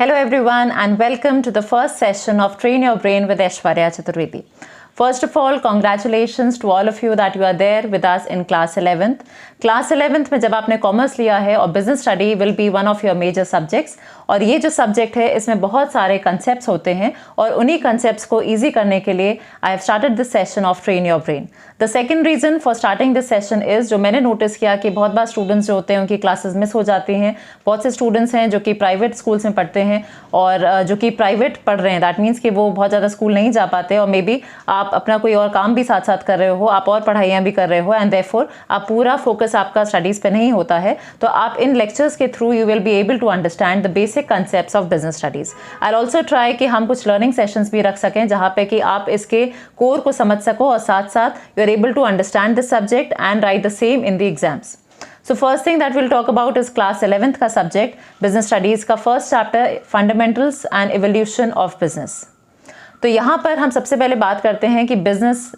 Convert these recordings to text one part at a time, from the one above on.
Hello everyone and welcome to the first session of Train Your Brain with Aishwarya Chaturvedi. First of all, congratulations to all of you that you are there with us in class 11th. Class 11th में जब आपने commerce लिया है और business study will be one of your major subjects और ये जो subject है इसमें बहुत सारे कंसेप्ट्स होते हैं और उन्हीं कंसेप्ट्स को ईजी करने के लिए I have started this session of train your brain. The second reason for starting this session is जो मैंने नोटिस किया कि बहुत बार स्टूडेंट्स जो होते हैं उनकी क्लासेस मिस हो जाती हैं. बहुत से स्टूडेंट्स हैं जो कि प्राइवेट स्कूल्स में पढ़ते हैं और जो कि प्राइवेट पढ़ रहे हैं, दैट मीन्स कि वो बहुत ज़्यादा स्कूल नहीं जा पाते और मे बी आप अपना कोई और काम भी साथ साथ कर रहे हो, आप और पढ़ाइयाँ भी कर रहे हो एंड देयरफॉर आप पूरा फोकस आपका स्टडीज़ पे नहीं होता है. तो आप इन लेक्चर्स के through you will be able to understand the basic concepts of business studies. I also try कि हम कुछ लर्निंग सेशंस भी रख सकें जहाँ पे कि आप इसके कोर को समझ सको और साथ साथ you are able to understand this subject and write the same in the exams. So first thing that we'll talk about is class 11th का subject, business studies का first chapter, fundamentals and evolution of business. तो यहाँ पर हम सबसे पहले बात करते हैं कि business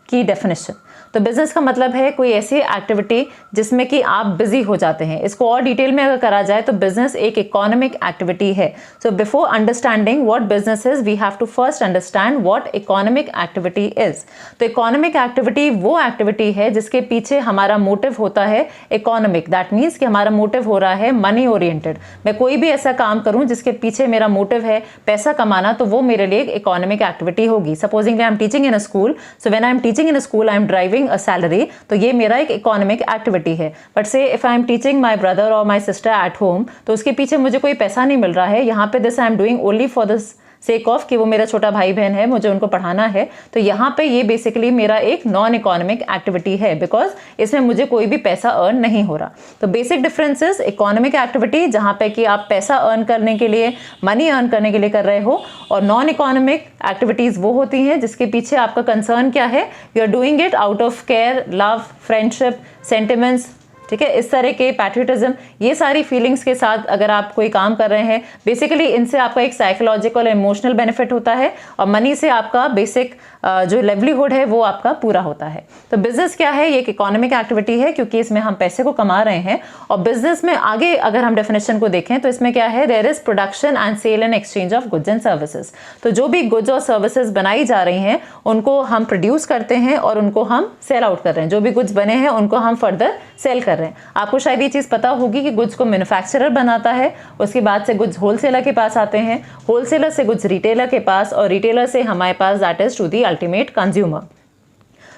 की definition. तो बिजनेस का मतलब है कोई ऐसी एक्टिविटी जिसमें कि आप बिजी हो जाते हैं. इसको और डिटेल में अगर करा जाए तो बिजनेस एक इकोनॉमिक एक्टिविटी है. So before understanding what business is we have to first understand what economic activity is. तो इकोनॉमिक एक्टिविटी वो एक्टिविटी है जिसके पीछे हमारा मोटिव होता है इकोनॉमिक. दैट मीन्स कि हमारा मोटिव हो रहा है मनी ओरिएंटेड. मैं कोई भी ऐसा काम करूं जिसके पीछे मेरा मोटिव है पैसा कमाना, तो वो मेरे लिए एक इकोनॉमिक एक्टिविटी होगी. Supposedly I am teaching in a school, so when I am teaching in a school I am driving a salary, तो ये मेरा एक इकोनॉमिक एक्टिविटी है. बट से if I am teaching my brother और my sister at home, तो उसके पीछे मुझे कोई पैसा नहीं मिल रहा है. यहाँ पे this I am doing only for this sake of कि वो मेरा छोटा भाई बहन है, मुझे उनको पढ़ाना है. तो यहाँ पे ये बेसिकली मेरा एक नॉन इकोनॉमिक एक्टिविटी है बिकॉज इसमें मुझे कोई भी पैसा अर्न नहीं हो रहा. तो बेसिक डिफरेंसेस, इकोनॉमिक एक्टिविटी जहाँ पे कि आप पैसा अर्न करने के लिए, मनी अर्न करने के लिए कर रहे हो, और नॉन इकोनॉमिक एक्टिविटीज़ वो होती हैं जिसके पीछे आपका कंसर्न क्या है, you are doing it out of care, love, friendship, sentiments. ठीक है, इस तरह के पैट्रियटिज्म, ये सारी फीलिंग्स के साथ अगर आप कोई काम कर रहे हैं, बेसिकली इनसे आपका एक साइकोलॉजिकल इमोशनल बेनिफिट होता है और मनी से आपका बेसिक जो लेवलीहुड है वो आपका पूरा होता है. तो बिजनेस क्या है, ये एक इकोनॉमिक एक्टिविटी है क्योंकि इसमें हम पैसे को कमा रहे हैं. और बिजनेस में आगे अगर हम डेफिनेशन को देखें तो इसमें क्या है, there is production and sale and exchange of goods and services. तो जो भी गुड्स और सर्विसेज बनाई जा रही हैं उनको हम प्रोड्यूस करते हैं और उनको हम सेल आउट कर रहे हैं. जो भी गुड्स बने हैं उनको हम फर्दर सेल कर रहे हैं. आपको शायद ये चीज़ पता होगी कि गुड्स को मैन्युफैक्चरर बनाता है, उसके बाद से गुड्स होलसेलर के पास आते हैं, होलसेलर से गुड्स रिटेलर के पास और रिटेलर से हमारे पास that is to the ultimate consumer.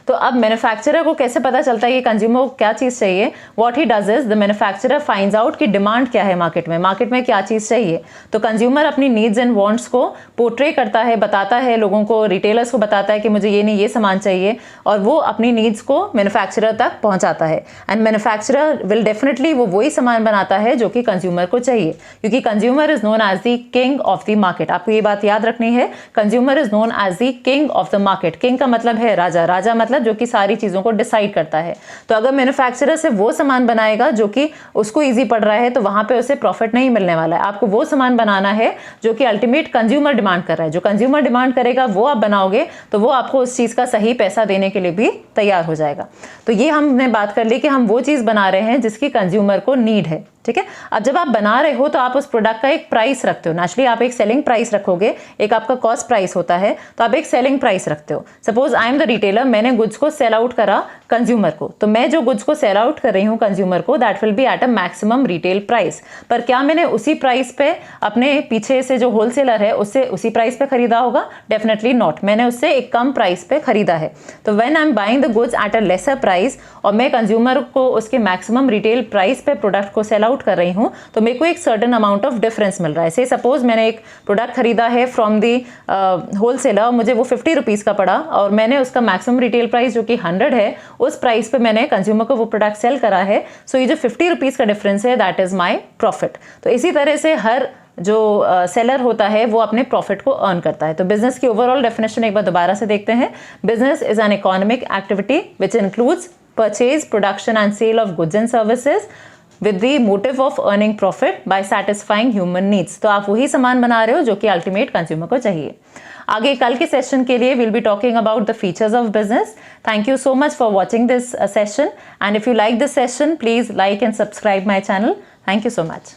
तो अब मैन्युफैक्चरर को कैसे पता चलता है कि कंज्यूमर को क्या चीज़ चाहिए? What he does is the manufacturer finds out कि डिमांड क्या है मार्केट में क्या चीज़ चाहिए. तो कंज्यूमर अपनी नीड्स एंड वांट्स को पोर्ट्रे करता है, बताता है लोगों को, रिटेलर्स को बताता है कि मुझे ये नहीं ये सामान चाहिए, और वो अपनी नीड्स को मैन्युफैक्चरर तक पहुँचाता है. एंड मैन्युफैक्चरर विल डेफिनेटली वो वही सामान बनाता है जो कि कंज्यूमर को चाहिए, क्योंकि consumer is known as the king of the market. आपको ये बात याद रखनी है, consumer is known as the king of the market. King का मतलब है राजा, राजा मतलब जो कि सारी चीजों को डिसाइड करता है. तो अगर मैन्युफैक्चरर से वो सामान बनाएगा जो कि उसको इजी पड़ रहा है तो वहां पे उसे प्रॉफिट नहीं मिलने वाला है. आपको वो सामान बनाना है जो कि अल्टीमेट कंज्यूमर डिमांड कर रहा है. जो कंज्यूमर डिमांड करेगा वो आप बनाओगे तो वो आपको उस चीज का सही पैसा देने के लिए भी तैयार हो जाएगा. तो ये हमने बात कर ली कि हम वो चीज बना रहे हैं जिसकी कंज्यूमर को नीड है. ठीक है, अब जब आप बना रहे हो तो आप उस प्रोडक्ट का एक प्राइस रखते हो. नेचुरली आप एक सेलिंग प्राइस रखोगे, एक आपका कॉस्ट प्राइस होता है, तो आप एक सेलिंग प्राइस रखते हो. Suppose I am the retailer, मैंने गुड्स को सेल आउट करा कंज्यूमर को, तो मैं जो गुड्स को सेल आउट कर रही हूँ कंज्यूमर को, that will be at a maximum retail price. पर क्या मैंने उसी प्राइस पे अपने पीछे से जो होलसेलर है उससे उसी प्राइस पे खरीदा होगा? Definitely not. मैंने उससे एक कम प्राइस पे खरीदा है. तो when I am buying the goods at a lesser price और मैं कंज्यूमर को उसके मैक्सिमम रिटेल प्राइस पे प्रोडक्ट को सेल आउट कर रही हूँ, तो मेरे को एक सर्टेन अमाउंट ऑफ डिफरेंस मिल रहा है. से सपोज मैंने एक प्रोडक्ट खरीदा है फ्रॉम दी होलसेलर, मुझे वो 50 रुपीज़ का पड़ा और मैंने उसका मैक्सिमम रिटेल प्राइस जो कि 100 है उस प्राइस पे मैंने कंज्यूमर को वो प्रोडक्ट सेल करा है. सो ये जो 50 रुपीज़ का डिफरेंस है दैट इज माई प्रॉफिट. तो इसी तरह से हर जो सेलर होता है वो अपने प्रॉफिट को अर्न करता है. तो बिजनेस की ओवरऑल डेफिनेशन एक बार दोबारा से देखते हैं. Business is an economic activity which includes purchase, production and sale of goods and services with the motive of earning profit by satisfying human needs. तो आप वही सामान बना रहे हो जो कि अल्टीमेट कंज्यूमर को चाहिए. आगे कल के सेशन के लिए we'll be talking about the features of business. Thank you so much for watching this session, and if you like this session please like and subscribe my channel. Thank you so much.